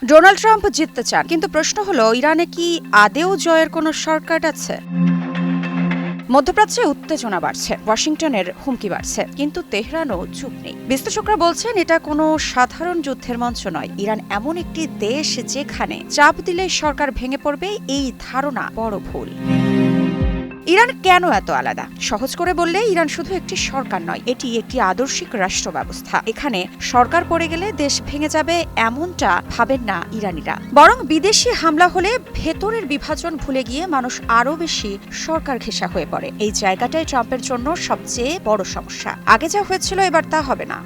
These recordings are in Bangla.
ডোনাল্ড ট্রাম্প জিততে চান, কিন্তু প্রশ্ন হলো ইরানে কি আদেও জয়ের কোনো শর্টকাট আছে? মধ্যপ্রাচ্যে উত্তেজনা বাড়ছে, ওয়াশিংটনের হুমকি বাড়ছে, কিন্তু তেহরানও চুপ নেই। বিশ্লেষকরা বলছেন এটা কোনো সাধারণ যুদ্ধের মঞ্চ নয়। ইরান এমন একটি দেশ যেখানে চাপ দিলে সরকার ভেঙে পড়বে, এই ধারণা বড় ভুল। ইরান কেন এত আলাদা? সহজ করে বললে ইরান শুধু একটি সরকার নয়, এটি একটি আদর্শিক রাষ্ট্র ব্যবস্থা। এখানে সরকার পড়ে গেলে দেশ ভেঙে যাবে এমনটা ভাবেন না ইরানিরা, বরং বিদেশি হামলা হলে ভেতরের বিভাজন ভুলে গিয়ে মানুষ আরো বেশি সরকার ঘেঁষা হয়ে পড়ে। এই জায়গাটাই ট্রাম্পের জন্য সবচেয়ে বড় সমস্যা। আগে যা হয়েছিল এবার তা হবে না।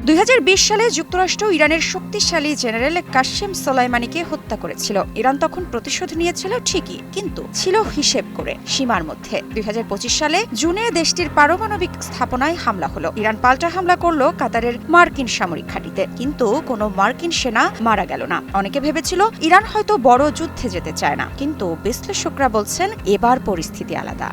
2020 সালে যুক্তরাষ্ট্র ইরানের শক্তিশালী জেনারেল কাসেম সোলাইমানিকে হত্যা করেছিল। ইরান তখন প্রতিশোধ নিয়েছিল ঠিকই, কিন্তু ছিল হিসেব করে, সীমার মধ্যে। 2025 সালে জুনে দেশটির পারমাণবিক স্থাপনায় হামলা হলো। ইরান পাল্টা হামলা করলো কাতারের মার্কিন সামরিক ঘাঁটিতে, কিন্তু কোনো মার্কিন সেনা মারা গেল না। অনেকে ভেবেছিল ইরান হয়তো বড় যুদ্ধে যেতে চায় না, কিন্তু বিশ্লেষকরা বলছেন এবার পরিস্থিতি আলাদা।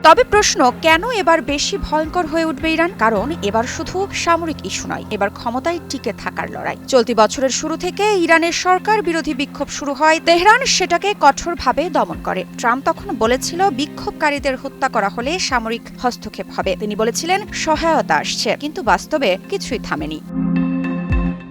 তবে প্রশ্ন, কেন এবার বেশি ভয়ঙ্কর হয়ে উঠবে ইরান? কারণ এবার শুধু সামরিক ইস্যু নয়, এবার ক্ষমতায় টিকে থাকার লড়াই। চলতি বছরের শুরু থেকে ইরানের সরকার বিরোধী বিক্ষোভ শুরু হয়। তেহরান সেটাকে কঠোরভাবে দমন করে। ট্রাম্প তখন বলেছিল বিক্ষোভকারীদের হত্যা করা হলে সামরিক হস্তক্ষেপ হবে। তিনি বলেছিলেন সহায়তা আসছে, কিন্তু বাস্তবে কিছুই থামেনি।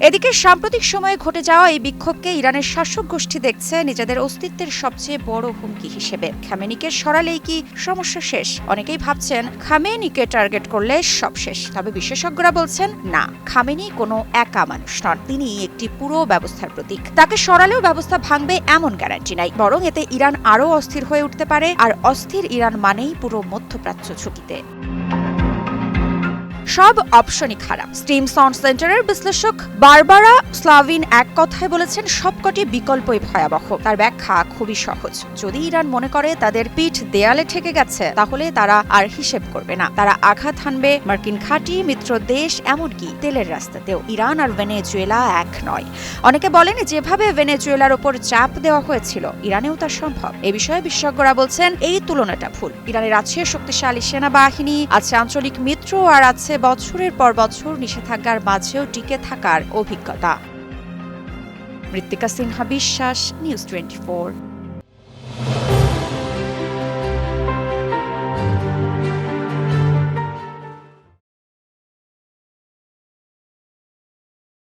এদিকে সাম্প্রতিক সময়ে ঘটে যাওয়া এই বিক্ষোভকে ইরানের শাসক গোষ্ঠী দেখছে নিজেদের অস্তিত্বের সবচেয়ে বড় হুমকি হিসেবে। খামেনিকে সরালেই কি সমস্যা শেষ? অনেকেই ভাবছেন খামেনিকে টার্গেট করলে সব শেষ। তবে বিশেষজ্ঞরা বলছেন না, খামেনি কোনো একা মানুষ নন, তিনি একটি পুরো ব্যবস্থার প্রতীক। তাকে সরালেও ব্যবস্থা ভাঙবে এমন গ্যারান্টি নাই, বরং এতে ইরান আরও অস্থির হয়ে উঠতে পারে। আর অস্থির ইরান মানেই পুরো মধ্যপ্রাচ্য ঝুঁকিতে। সব অপশনই খারাপ। স্টিম সাউন্ড সেন্টারের বিশ্লেষক বারবারা স্লাভিন এক কথায় বলেছেন সবকটি বিকল্পই ভয়াবহ। তার ব্যাখ্যা খুবই সহজ। যদি ইরান মনে করে তাদের পিঠ দেয়ালে ঠেকে গেছে, তাহলে তারা আর হিসেব করবে না। তারা আঘাত হানবে মার্কিন ঘাঁটি, মিত্র দেশ, এমনকি তেলের রাস্তাতেও। ইরান আর ভেনেজুয়েলা এক নয়। অনেকে বলেন যেভাবে ভেনেজুয়েলার ওপর চাপ দেওয়া হয়েছিল, ইরানেও তা সম্ভব। এ বিষয়ে বিশেষজ্ঞরা বলছেন এই তুলনাটা ভুল। ইরানের আছে শক্তিশালী সেনাবাহিনী, আছে আঞ্চলিক মিত্র, আর আছে বছরের পর বছর নিষেধাজ্ঞার মাঝেও টিকে থাকার অভিজ্ঞতা। মৃত্তিকা সিনহা বিশ্বাস, নিউজ 24।